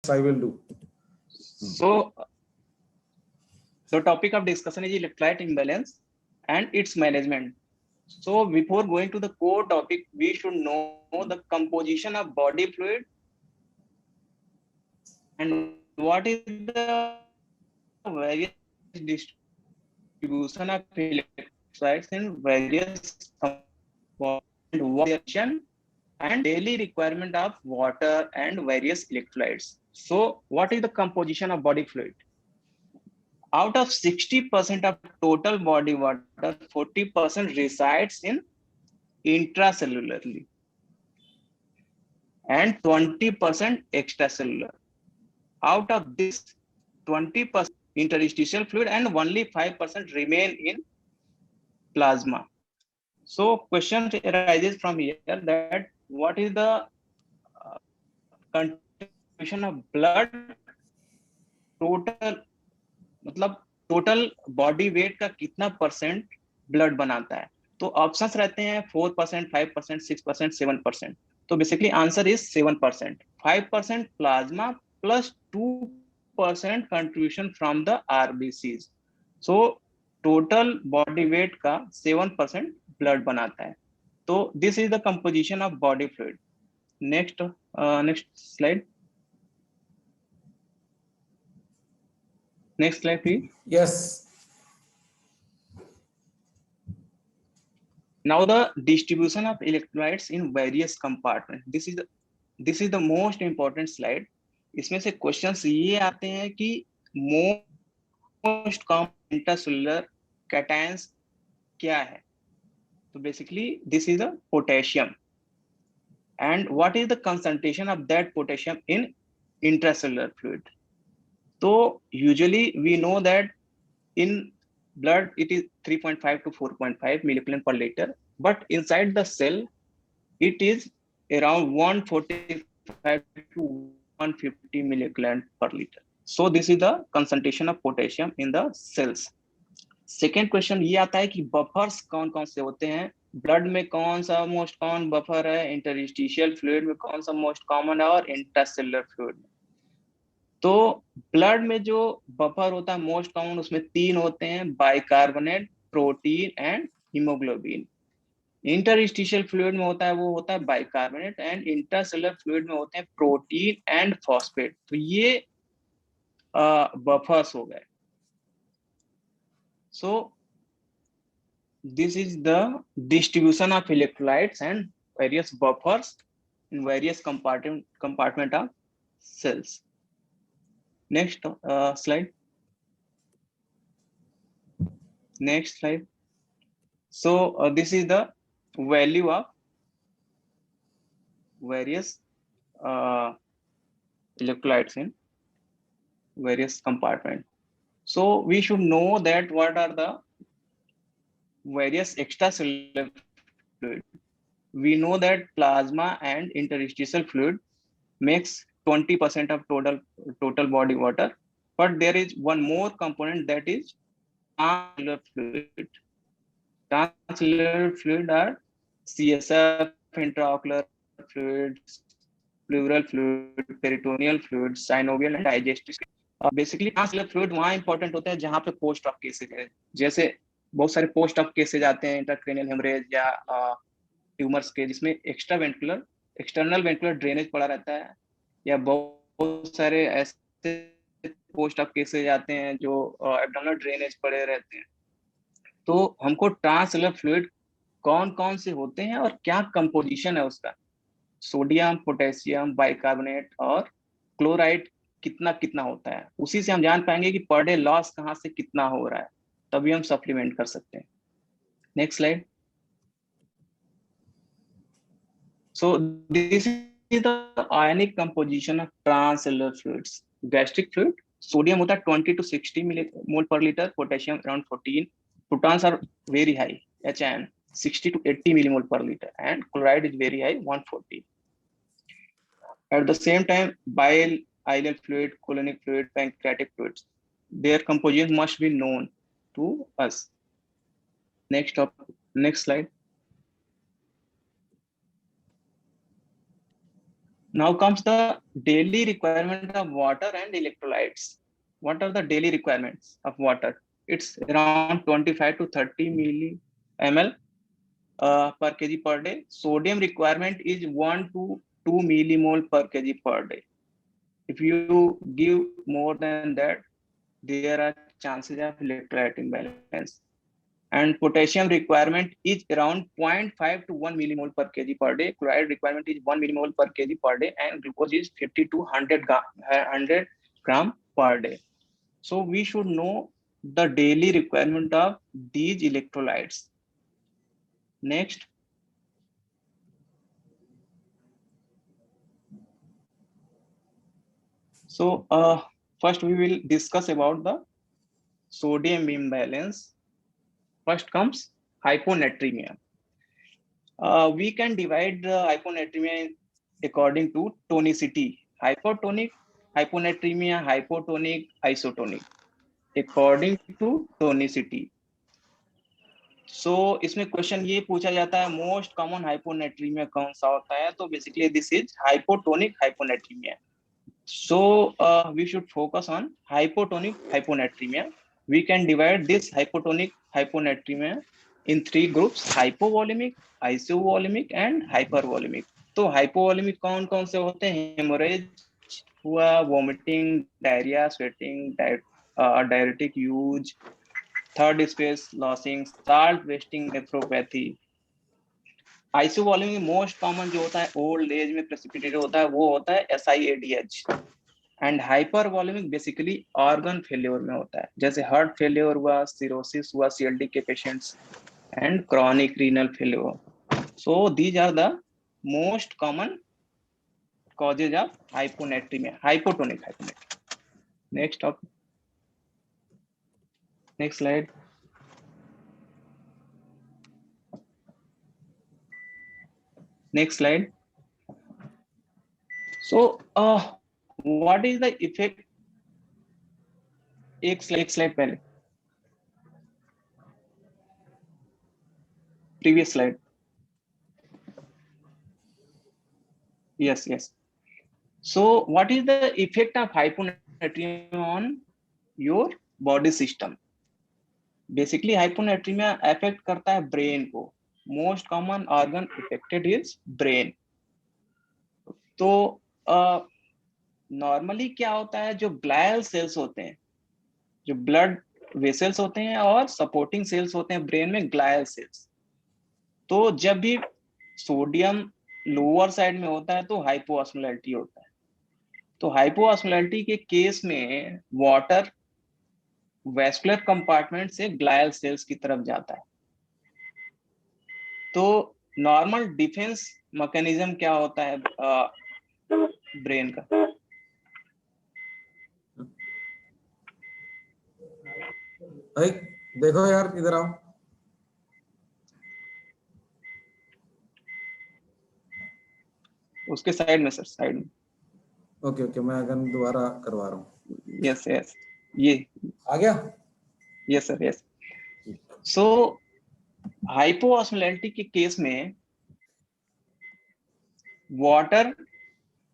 I will do. So the topic of discussion is electrolyte imbalance and its management. So before going to the core topic, we should know the composition of body fluid and what is the various distribution of electrolytes in various components and what is their function and daily requirement of water and various electrolytes. So what is the composition of body fluid? Out of 60% of total body water, 40% resides in intracellularly and 20% extracellular. Out of this, 20% interstitial fluid and only 5% remain in plasma. So question arises from here that what is the contribution of blood total मतलब total body weight का कितना percent blood बनाता है? तो options रहते हैं 4%, 5%, 6%, 7%. तो basically answer is 7%. 5% plasma plus 2% contribution from the RBCs. So total body weight का 7% ब्लड बनाता है. तो this is the composition of body fluid. Next slide. Next slide, please. Yes. Now the distribution of electrolytes in various compartments. This is the most important slide. इसमें से questions ये आते हैं कि मोस्ट कॉमन इंटरसेल्युलर कैटायंस क्या है? तो basically this is the potassium. And what is the concentration of that potassium in intracellular fluid? तो usually we know that in blood it is 3.5 to 4.5 milligram per liter, but inside the cell it is around 145 to 150 milligram per liter. So this is the concentration of potassium in the cells. Second question ये आता है कि buffers कौन कौन से होते हैं? Blood में कौन सा मोस्ट कॉमन बफर है? इंटरस्टिशियल फ्लूइड में कौन सा मोस्ट कॉमन है? और इंट्रासेल्युलर फ्लूइड में. तो ब्लड में जो बफर होता है मोस्ट कॉमन, उसमें 3 होते हैं, bicarbonate, protein and haemoglobin. Interstitial fluid में होता है बाइकार्बोनेट एंड इंट्रासेलुलर फ्लूइड में होते हैं प्रोटीन एंड फॉस्फेट. तो ये बफर्स हो गए. So this is the distribution of electrolytes and various buffers in various compartment of cells. Next slide. Next slide. So this is the value of various electrolytes in various compartments. So we should know that what are the various extracellular fluid. We know that plasma and interstitial fluid makes 20% of total body water, but there is one more component that is transcellular fluid. Transcellular fluid are CSF, intraocular fluids, pleural fluid, peritoneal fluid, synovial and digestive. Basically transcellular fluid वहाँ important होते हैं जहाँ पे post of cases है. जैसे बहुत सारे post of cases आते हैं, इंट्राक्रेनियल हेमरेज या ट्यूमर्स के, जिसमें एक्सटर्नल वेंटिकुलर ड्रेनेज पड़ा रहता है, या बहुत सारे ऐसे पोस्ट ऑफ केसेज आते हैं जो एब्डोमिनल ड्रेनेज पड़े रहते हैं. तो हमको ट्रांससेलुलर फ्लूइड कौन कौन से होते हैं और क्या कंपोजिशन है उसका, सोडियम, पोटेशियम, बाइकार्बोनेट और क्लोराइड कितना कितना होता है, उसी से हम जान पाएंगे कि पर डे लॉस कहाँ से कितना हो रहा है, तभी हम सप्लीमेंट कर सकते हैं. Next slide. So this is the ionic composition of transcellular fluids. Gastric fluid, sodium होता है 20 to 60 millimole per liter, potassium around 14, protons are very high, HIN 60 to 80 millimole per liter, and chloride is very high, 140. At the same time, bile, ileal fluid, colonic fluid, pancreatic fluids, their composition must be known to us. Next slide. Now comes the daily requirement of water and electrolytes. What are the daily requirements of water? It's around 25 to 30 ml per kg per day. Sodium requirement is 1 to 2 millimole per kg per day. If you give more than that, there are chances of electrolyte imbalance. And potassium requirement is around 0.5 to 1 millimole per kg per day. Chloride requirement is 1 millimole per kg per day, and glucose is 50 to 100 gram per day. So we should know the daily requirement of these electrolytes. Next. So first we will discuss about the sodium imbalance. First comes hyponatremia. We can divide the hyponatremia according to tonicity. Hypotonic, hyponatremia, hypotonic, isotonic, according to tonicity. So इसमें question ये पूछा जाता है most common hyponatraemia कौन सा होता है, तो basically this is hypotonic hyponatraemia. So we should focus on hypotonic hyponatremia. We can divide this hypotonic hyponatremia in three groups: hypovolemic, isovolemic and hypervolemic. तो hypovolemic कौन कौन से होते हैं? हेमोरेज हुआ, vomiting, diarrhoea, sweating, diuretic use, third space losing, salt wasting nephropathy. Isovolumic most common जो होता है ओल्ड एज में प्रेसिपिटेट होता है वो होता है SIADH. And hypervolumic basically organ failure में होता है, जैसे हार्ट फेल्योर हुआ, सिरोसिस हुआ CLD के patients, and chronic renal failure. So these are the most common causes of hyponatremia, hypotonic hyponatremia. Next topic. Next slide. Next slide. So what is the effect? एक slide पहले, previous slide. Yes. So what is the effect of hyponatremia on your body system? Basically hyponatremia affect करता है brain को. Most common organ affected is brain. तो normally क्या होता है, जो ग्लायल सेल्स होते हैं, जो ब्लड वेसल्स होते हैं और सपोर्टिंग सेल्स होते हैं ब्रेन में, ग्लायल सेल्स. तो जब भी सोडियम लोअर साइड में होता है तो हाइपोऑस्मोलैरिटी होता है. तो हाइपोऑस्मोलैरिटी के केस में वाटर वैस्कुलर कंपार्टमेंट से ग्लायल सेल्स की तरफ जाता है. तो नॉर्मल डिफेंस मैकेनिज्म क्या होता है ब्रेन का? भाई देखो यार, इधर आओ. उसके साइड में सर, साइड में. ओके, मैं अगन दोबारा करवा रहा हूँ. यस ये आ गया. Yes sir, yes. So hypoosmolarity के केस में वाटर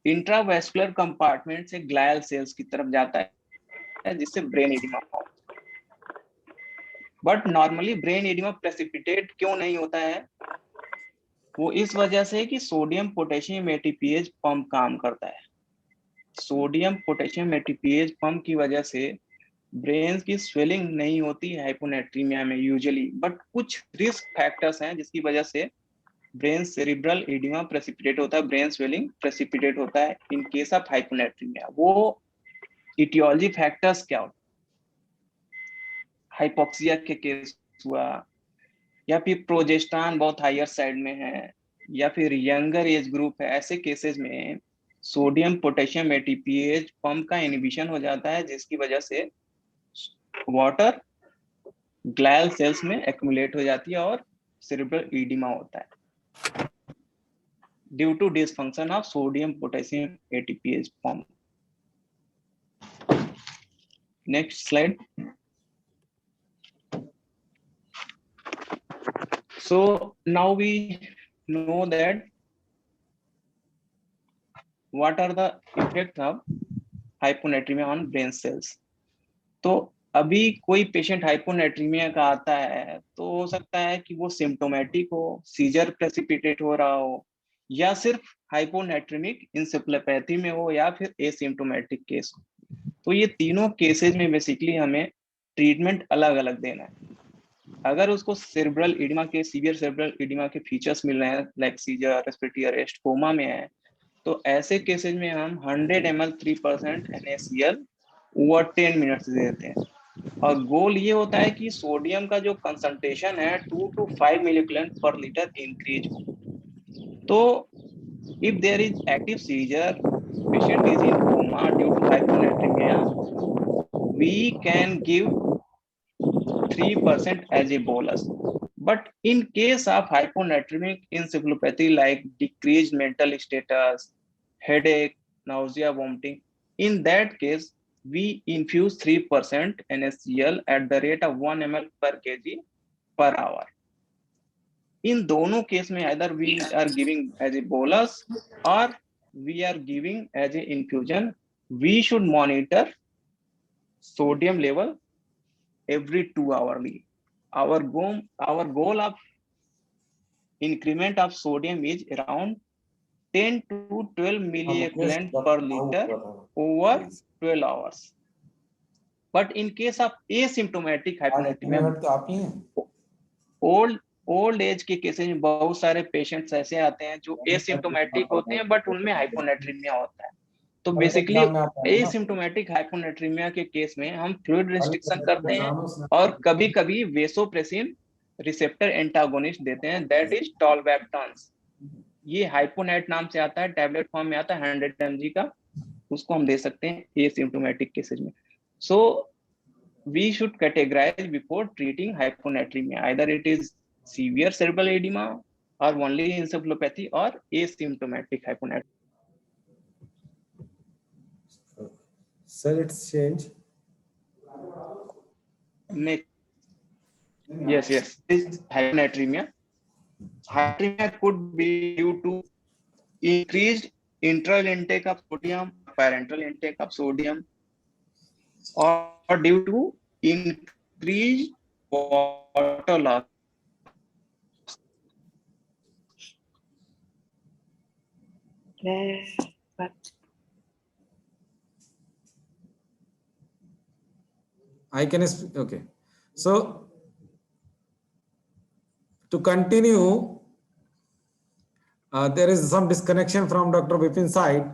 इंट्रावेस्कुलर कंपार्टमेंट से ग्लायल सेल्स की तरफ जाता है, जिससे ब्रेन एडिमा हो. But normally brain oedema precipitate क्यों नहीं होता है? वो इस वजह से कि सोडियम पोटेशियम एटीपीएज पंप काम करता है. सोडियम पोटेशियम एटीपीएज पंप की वजह से ब्रेन की स्वेलिंग नहीं होती है हाइपोनेट्रीमिया में यूजुअली. बट कुछ रिस्क फैक्टर्स हैं जिसकी वजह से ब्रेन सेरिब्रल एडिमा प्रेसिपिटेट होता है, ब्रेन स्वेलिंग प्रेसिपिटेट होता है इन केस ऑफ हाइपोनेट्रीमिया. वो इटियोलॉजी फैक्टर्स क्या होता है? हाइपोक्सिया के केस हुआ, या फिर प्रोजेस्टेरॉन बहुत हायर साइड में है, या फिर यंगर एज ग्रुप है. ऐसे केसेस में सोडियम पोटेशियम एटीपीएज पंप का इनहिबिशन हो जाता है, जिसकी वजह से वाटर ग्लायल सेल्स में एक्युमुलेट हो जाती है और सेरिब्रल एडिमा होता है due to dysfunction of sodium potassium ATPase pump. Next slide. So now we know that what are the effects of hyponatremia on brain cells. तो अभी कोई पेशेंट हाइपोनेट्रीमिया का आता है तो हो सकता है कि वो सिम्टोमेटिक हो, सीजर प्रेसिपिटेट हो रहा हो, या सिर्फ हाइपोनेट्रिमिक इंसेफ्लोपैथी में हो, या फिर एसिम्टोमेटिक केस हो। तो ये तीनों केसेस में बेसिकली हमें ट्रीटमेंट अलग अलग देना है। अगर उसको सेरेब्रल एडिमा के, सीवियर सेरेब्रल एडिमा के फीचर्स मिल रहे हैं, like seizure, respiratory arrest, coma में है, तो ऐसे केसेज में हम 100 ml 3% NaCl ओवर 10 मिनट्स देते हैं। और गोल ये होता है कि सोडियम का जो कंसंट्रेशन है 2 to 5 मिलीग्राम पर लीटर इंक्रीज हो। तो if there is active seizure, patient is in coma due to hyponatremia, we can give 3% as a bolus. But in case of hyponatremic encephalopathy like decreased mental status, headache, nausea, vomiting, in that case, we infuse 3% NaCl at the rate of 1 ml per kg per hour. In दोनों case में either we are giving as a bolus or we are giving as a infusion. We should monitor sodium level every 2 hourly. Our goal of increment of sodium is around 10 to 12 milliequivalent per liter over 12 hours. But in case of asymptomatic hyponatremia, old age के cases में बहुत सारे patients ऐसे आते हैं जो asymptomatic होते हैं बट उनमें हाइपोनेट्रीमिया होता है। तो बेसिकली एसिम्टोमेटिक हाइपोनेट्रीमिया के केस में हम फ्लूइड रिस्ट्रिक्शन करते हैं और कभी कभी वेसोप्रेसिन रिसेप्टर एंटागोनिस्ट देते हैं, दैट इज टॉल्वेप्टान्स। ये हाइपोनेट नाम से आता है, टैबलेट फॉर्म में आता है 100 mg का, उसको हम दे सकते हैं एसिम्टोमेटिक केसेस में। So we should categorise before treating hyponatraemia, either it is severe cerebral edema or only encephalopathy or asymptomatic hyponatremia. Sir, it's change. Yes, this hyponatremia. Hyponatremia could be due to increased intral intake of sodium, parenteral intake of sodium, or due to increased water loss. I can okay. So to continue, there is some disconnection from Dr. Vipin's side,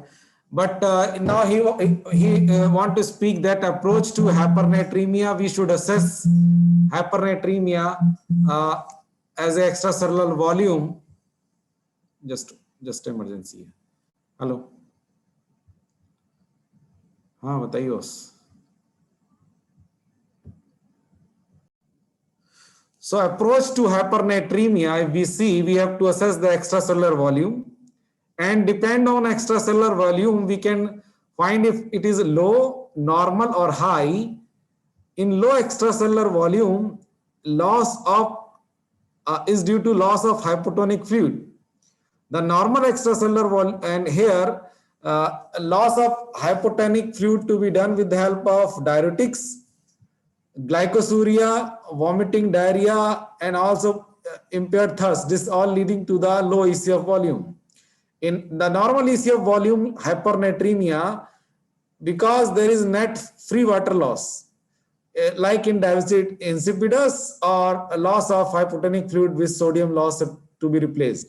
but now he want to speak that approach to hypernatremia. We should assess hypernatremia as a extracellular volume. Just emergency. Hello, हाँ बताइए बस। So approach to hypernatremia, if we see, we have to assess the extracellular volume, and depend on extracellular volume, we can find if it is low, normal or high. In low extracellular volume, loss of is due to loss of hypotonic fluid. The normal extracellular volume, and here loss of hypotonic fluid to be done with the help of diuretics, glycosuria, vomiting, diarrhea, and also impaired thirst. This all leading to the low ECF volume. In the normal ECF volume hypernatremia, because there is net free water loss, like in diabetic insipidus, or a loss of hypotonic fluid with sodium loss to be replaced.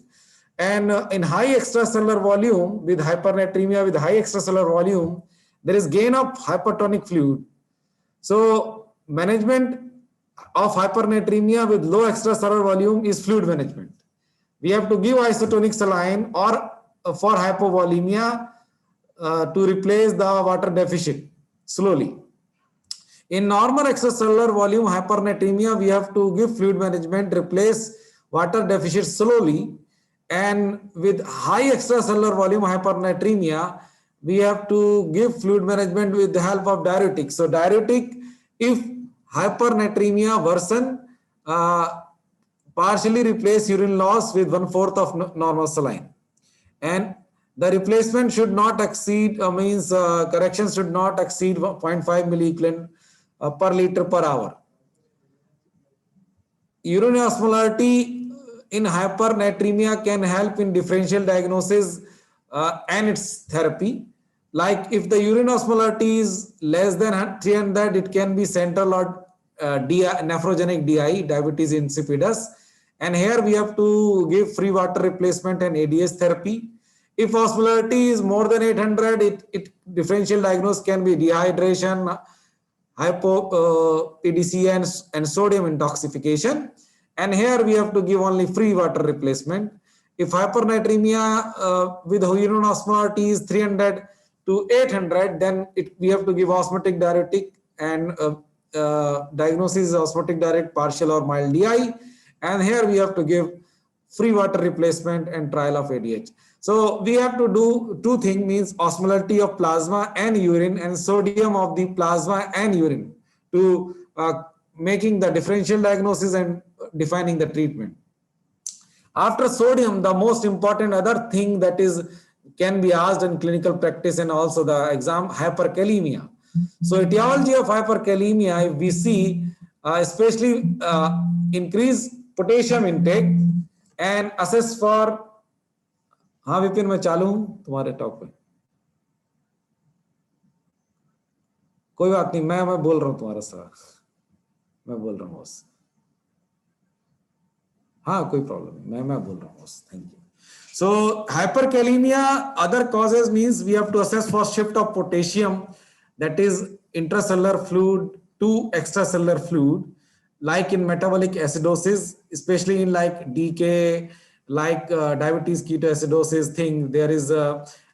And in high extracellular volume, with hypernatremia with high extracellular volume, there is gain of hypertonic fluid. So management of hypernatremia with low extracellular volume is fluid management. We have to give isotonic saline or for hypovolemia to replace the water deficit slowly. In normal extracellular volume hypernatremia, we have to give fluid management, replace water deficit slowly. And with high extracellular volume hypernatremia, we have to give fluid management with the help of diuretic. So diuretic, if hypernatremia worsen, partially replace urine loss with 1/4 of normal saline. And the replacement should not exceed, correction should not exceed 0.5 milliequivalent per liter per hour. Urinary osmolarity in hypernatremia can help in differential diagnosis and its therapy. Like if the urine osmolarity is less than 300, it can be central or nephrogenic DI, diabetes insipidus. And here we have to give free water replacement and ADS therapy. If osmolarity is more than 800, differential diagnosis can be dehydration, PDC and sodium intoxication. And here we have to give only free water replacement. If hypernatremia with urine osmolarity is 300 to 800, then we have to give osmotic diuretic and diagnosis osmotic diuretic partial or mild DI. And here we have to give free water replacement and trial of ADH. So we have to do two things, means osmolarity of plasma and urine and sodium of the plasma and urine to making the differential diagnosis and defining the treatment. After sodium, the most important other thing that can be asked in clinical practice and also the exam, hyperkalemia. So etiology of hyperkalemia, if we see, especially increase potassium intake and assess for, हाँ विपिन मैं चालू हूँ तुम्हारे talk पे, कोई बात नहीं, मैं बोल रहा हूँ तुम्हारा साथ, मैं बोल रहा हूँ बस, हाँ कोई प्रॉब्लम नहीं, मैं बोल रहा हूँ बस, thank you. So hyperkalemia, other causes means we have to assess for shift of potassium, that is intracellular fluid to extracellular fluid, like in metabolic acidosis, especially in like DK, like diabetes ketoacidosis thing, there is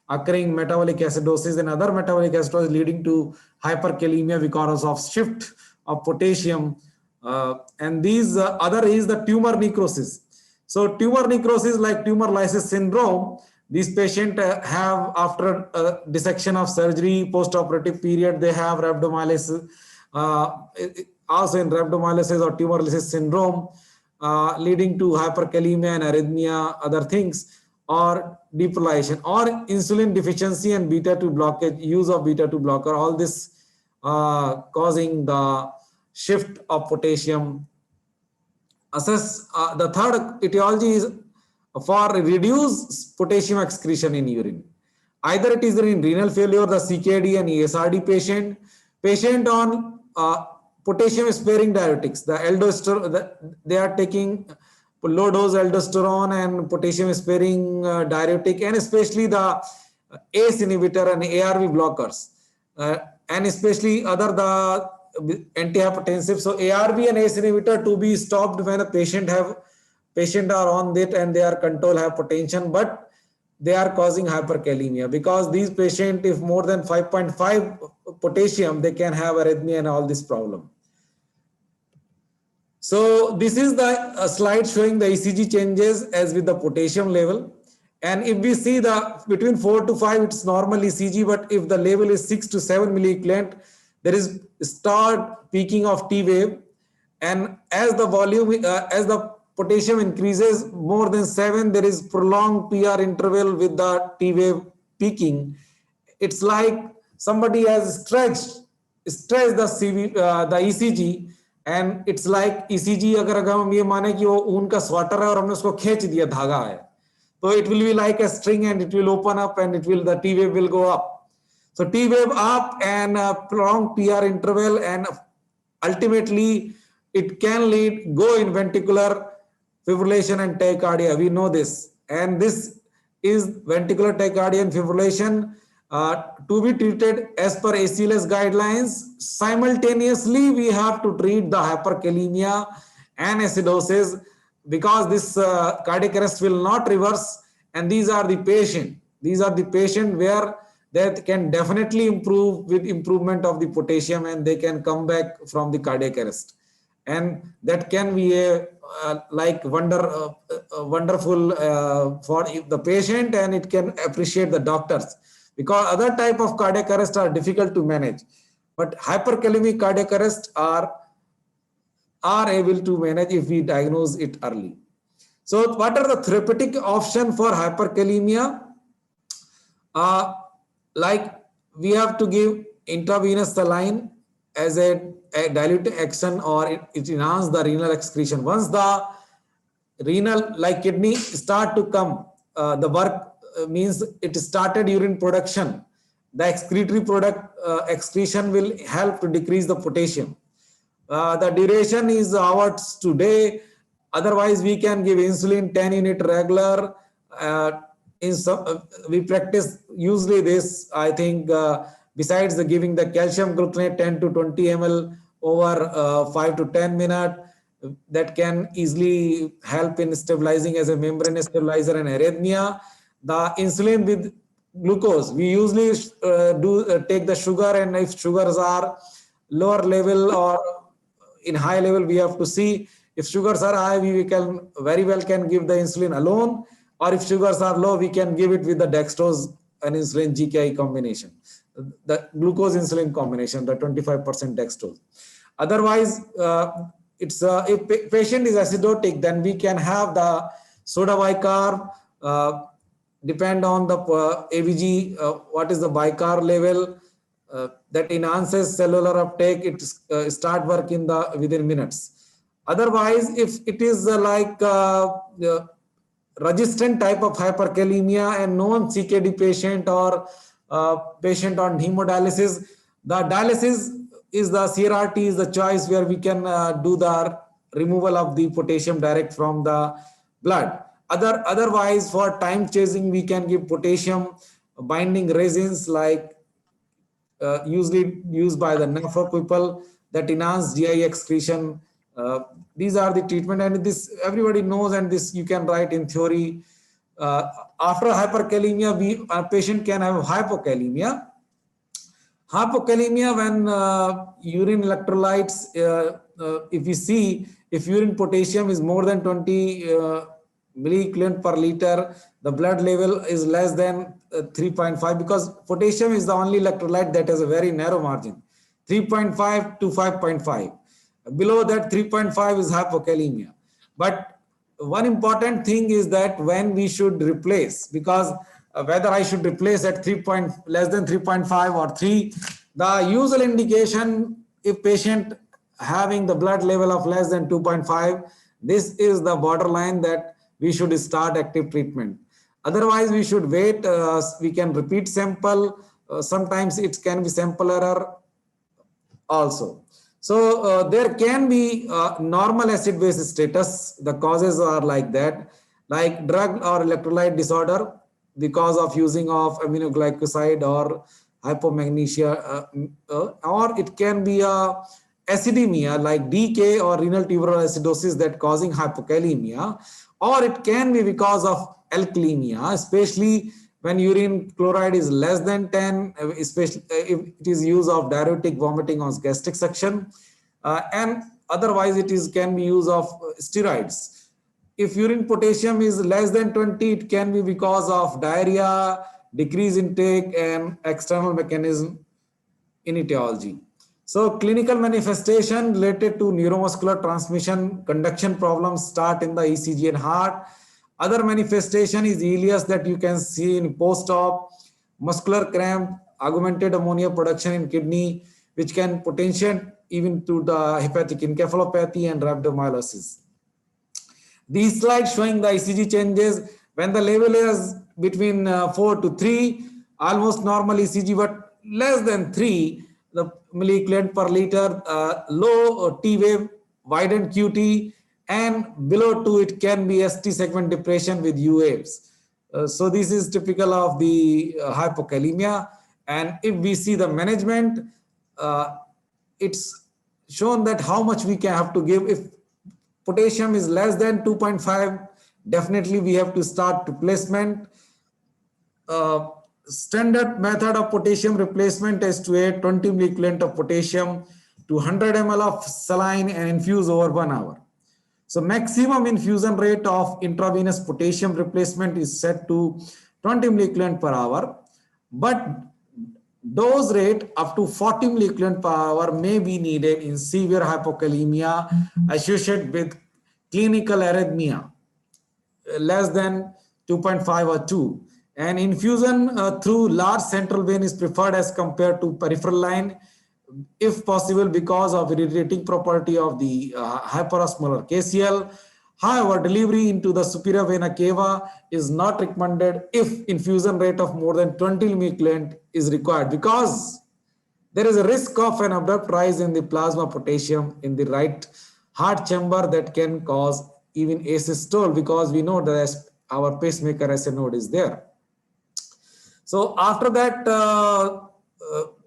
occurring metabolic acidosis and other metabolic acidosis leading to hyperkalemia because of shift of potassium. And these other is the tumor necrosis. So tumor necrosis like tumor lysis syndrome, these patients have after dissection of surgery, post-operative period, they have rhabdomyolysis, also in rhabdomyolysis or tumor lysis syndrome, leading to hyperkalemia and arrhythmia, other things, or depolarization or insulin deficiency and beta-2 blockage, use of beta-2 blocker, all this causing the shift of potassium. Assess the third etiology is for reduced potassium excretion in urine. Either it is in renal failure, the CKD and ESRD patient on potassium sparing diuretics, the aldosterone, they are taking low dose aldosterone and potassium sparing diuretic, and especially the ACE inhibitor and ARB blockers, and especially other the antihypertensive. So ARB and ACE inhibitor to be stopped when a patient are on it and they are control hypertension, but they are causing hyperkalemia, because these patients, if more than 5.5 potassium, they can have arrhythmia and all this problem. So this is the slide showing the ECG changes as with the potassium level. And if we see the between 4 to 5, it's normal ECG, but if the level is 6 to 7 milliequivalent, there is start peaking of T wave. And as the volume, as the potassium increases more than 7, there is prolonged PR interval with the T wave peaking. It's like somebody has stretched the ECG, and it's like ECG अगर हम ये माने कि वो ऊन का sweater है और हमने उसको खींच दिया, धागा है, तो it will be like a string and it will open up and the T wave will go up. So T wave up and prolonged PR interval, and ultimately it can go in ventricular fibrillation and tachycardia. We know this, and this is ventricular tachycardia and fibrillation to be treated as per ACLS guidelines. Simultaneously, we have to treat the hyperkalemia and acidosis, because this cardiac arrest will not reverse. And these are the patient where that can definitely improve with improvement of the potassium, and they can come back from the cardiac arrest. And that can be a wonderful for the patient, and it can appreciate the doctors, because other type of cardiac arrest are difficult to manage, but hyperkalemic cardiac arrest are able to manage if we diagnose it early. So what are the therapeutic options for hyperkalemia? Uh, like we have to give intravenous saline as a diluting action, or it enhances the renal excretion. Once the renal, like kidney, start to come, the work means it started urine production. The excretory product excretion will help to decrease the potassium. The duration is hours to day. Otherwise, we can give insulin 10 unit regular. In some, we practice usually this. I think besides the giving the calcium gluconate 10 to 20 ml over 5 to 10 minutes, that can easily help in stabilizing as a membrane stabilizer and arrhythmia. The insulin with glucose, we usually take the sugar, and if sugars are lower level or in high level, we have to see. If sugars are high, we can very well can give the insulin alone, or if sugars are low, we can give it with the dextrose and insulin GKI combination, the glucose insulin combination, the 25% dextrose. Otherwise, it's if patient is acidotic, then we can have the soda bicarb, depend on the AVG, what is the bicarb level, that enhances cellular uptake. It start work in the within minutes. Otherwise, if it is resistant type of hyperkalemia and non-CKD patient, or patient on hemodialysis, the dialysis is the CRRT is the choice, where we can do the removal of the potassium direct from the blood. Otherwise, for time chasing, we can give potassium binding resins, like usually used by the nephro people, that enhance GI excretion. These are the treatment, and this everybody knows, and this you can write in theory. After hyperkalemia, a patient can have hypokalemia. Hypokalemia, when urine electrolytes, if you see, if urine potassium is more than 20 milliequivalent per liter, the blood level is less than 3.5, because potassium is the only electrolyte that has a very narrow margin, 3.5 to 5.5. Below that 3.5 is hypokalemia. But one important thing is that when we should replace, because whether I should replace at less than 3.5 or 3, the usual indication, if patient having the blood level of less than 2.5, this is the borderline that we should start active treatment. Otherwise, we should wait. We can repeat sample. Sometimes it can be sample error also. So there can be normal acid base status. The causes are like that, like drug or electrolyte disorder because of using of aminoglycoside or hypomagnesia, or it can be a acidemia like DK or renal tubular acidosis that causing hypokalemia, or it can be because of alkalemia, especially when urine chloride is less than 10, especially if it is use of diuretic vomiting or gastric suction, and otherwise it can be use of steroids. If urine potassium is less than 20, it can be because of diarrhea, decrease intake, and external mechanism in etiology. So clinical manifestation related to neuromuscular transmission conduction problems start in the ECG and heart. Other manifestation is ileus that you can see in post-op, muscular cramp, augmented ammonia production in kidney, which can potentiate even to the hepatic encephalopathy and rhabdomyolysis. These slides showing the ECG changes when the level is between 4 to 3, almost normal ECG, but less than 3, the milliequivalent per liter, low T wave, widened QT, and below 2, it can be ST segment depression with U waves. So this is typical of the hypokalemia. And if we see the management, it's shown that how much we can have to give. If potassium is less than 2.5, definitely we have to start replacement. Standard method of potassium replacement is to add 20 milliequivalent of potassium to 100 ml of saline and infuse over 1 hour. So maximum infusion rate of intravenous potassium replacement is set to 20 milliequivalent per hour, but dose rate up to 40 milliequivalent per hour may be needed in severe hypokalemia associated with clinical arrhythmia less than 2.5 or 2. And infusion through large central vein is preferred as compared to peripheral line, if possible, because of irritating property of the hyperosmolar KCl. However, delivery into the superior vena cava is not recommended if infusion rate of more than 20 milliequivalent is required, because there is a risk of an abrupt rise in the plasma potassium in the right heart chamber that can cause even asystole, because we know that our pacemaker SA node is there. So after that,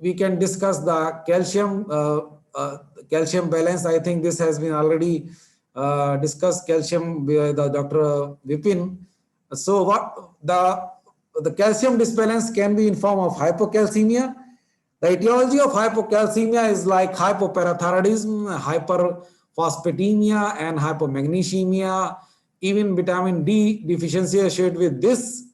we can discuss the calcium balance. I think this has been already discussed, calcium by the Dr. Vipin. So what the calcium disbalance can be in form of hypocalcemia. The etiology of hypocalcemia is like hypoparathyroidism, hyperphosphatemia, and hypomagnesemia. Even vitamin D deficiency associated with this,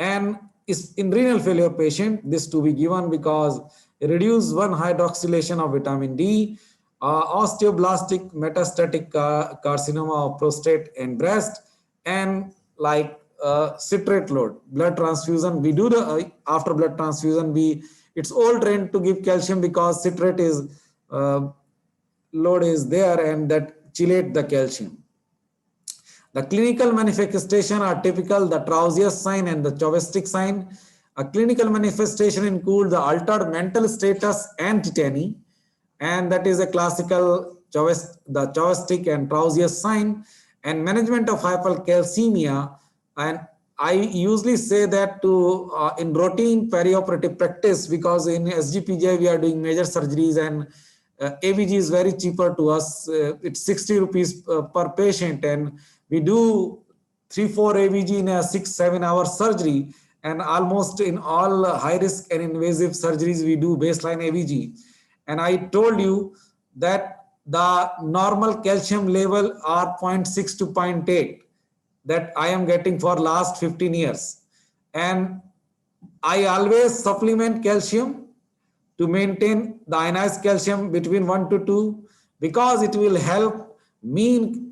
and is in renal failure patient, this to be given because reduce 1-hydroxylation of vitamin D, osteoblastic metastatic carcinoma of prostate and breast, and like citrate load blood transfusion. We do the after blood transfusion, it's old trend to give calcium because citrate is load is there, and that chelate the calcium. The clinical manifestation are typical, the Trousius sign and the Chauvistic sign. A clinical manifestation includes the altered mental status and tetany, and that is a classical the Chauvistic and Trousius sign. And management of hypercalcemia, and I usually say that to in routine perioperative practice, because in SGPGI we are doing major surgeries, and AVG is very cheaper to us. It's 60 rupees per patient, and we do 3-4 AVG in a 6-7 hour surgery. And almost in all high risk and invasive surgeries, we do baseline AVG. And I told you that the normal calcium level are 0.6 to 0.8 that I am getting for last 15 years. And I always supplement calcium to maintain the ionized calcium between 1 to 2, because it will help me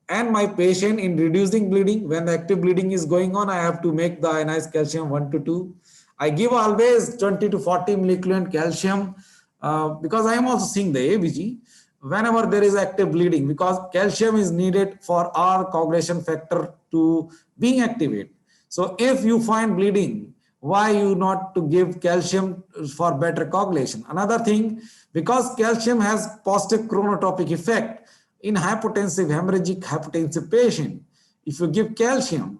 and my patient in reducing bleeding. When the active bleeding is going on, I have to make the ionized calcium 1 to 2. I give always 20 to 40 milliequivalent calcium because I am also seeing the AVG whenever there is active bleeding, because calcium is needed for our coagulation factor to being activated. So if you find bleeding, why you not to give calcium for better coagulation? Another thing, because calcium has positive chronotropic effect in hypotensive, hemorrhagic hypotensive patient. If you give calcium,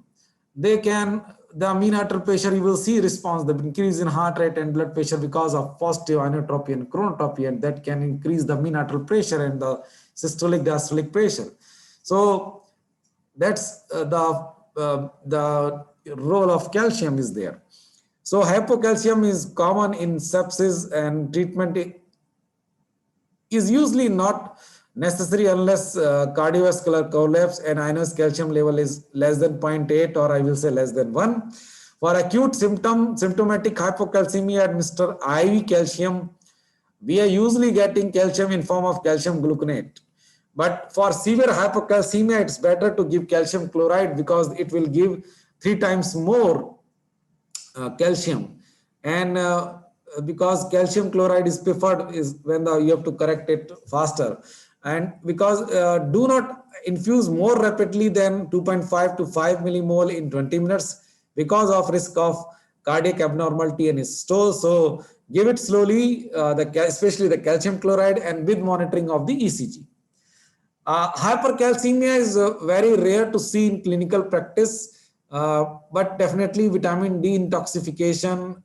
they can, the mean arterial pressure, you will see response, the increase in heart rate and blood pressure because of positive inotropy and chronotropy, and that can increase the mean arterial pressure and the systolic diastolic pressure. So that's the role of calcium is there. So hypocalcium is common in sepsis, and treatment is usually not necessary unless cardiovascular collapse and ionized calcium level is less than 0.8, or I will say less than 1. For acute symptomatic hypocalcemia, administer IV calcium. We are usually getting calcium in form of calcium gluconate. But for severe hypocalcemia, it's better to give calcium chloride, because it will give 3 times more calcium. And because calcium chloride is preferred is when you have to correct it faster. And because do not infuse more rapidly than 2.5 to 5 millimole in 20 minutes because of risk of cardiac abnormality and stole. So give it slowly, especially the calcium chloride, and with monitoring of the ECG. Hypercalcemia is very rare to see in clinical practice, but definitely vitamin D intoxication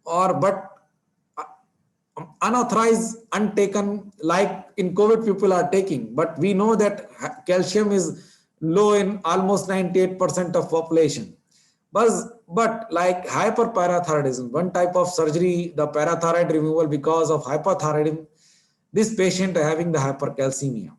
but unauthorized, untaken, like in COVID people are taking. But we know that calcium is low in almost 98% of population. But like hyperparathyroidism, one type of surgery, the parathyroid removal because of hypothyroidism, this patient having the hypercalcemia.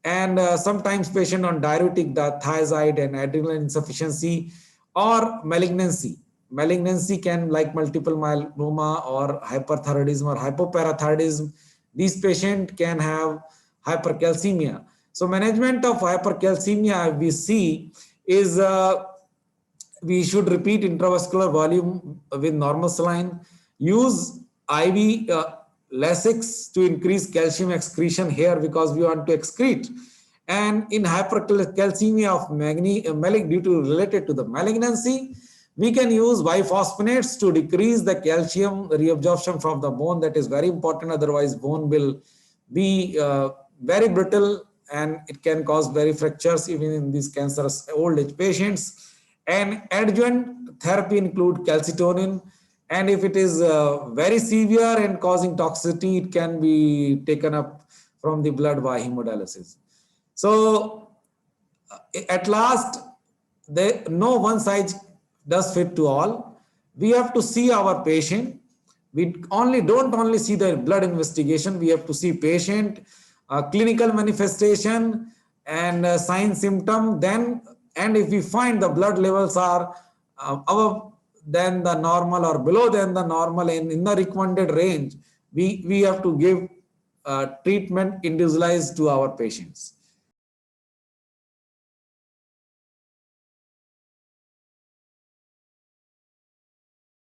And sometimes patient on diuretic, the thiazide and adrenal insufficiency or malignancy. Malignancy can like multiple myeloma or hyperthyroidism or hypoparathyroidism. These patients can have hypercalcemia. So management of hypercalcemia we see is we should repeat intravascular volume with normal saline. Use IV Lasix to increase calcium excretion here because we want to excrete. And in hypercalcemia of due to related to the malignancy, we can use biphosphonates to decrease the calcium reabsorption from the bone. That is very important. Otherwise, bone will be very brittle and it can cause very fractures even in these cancerous old age patients. And adjuvant therapy include calcitonin. And if it is very severe and causing toxicity, it can be taken up from the blood by hemodialysis. So at last, no one size does fit to all. We have to see our patient. We don't only see the blood investigation. We have to see patient, clinical manifestation, and sign symptom. Then, and if we find the blood levels are above than the normal or below than the normal and in the recommended range, we have to give treatment individualized to our patients.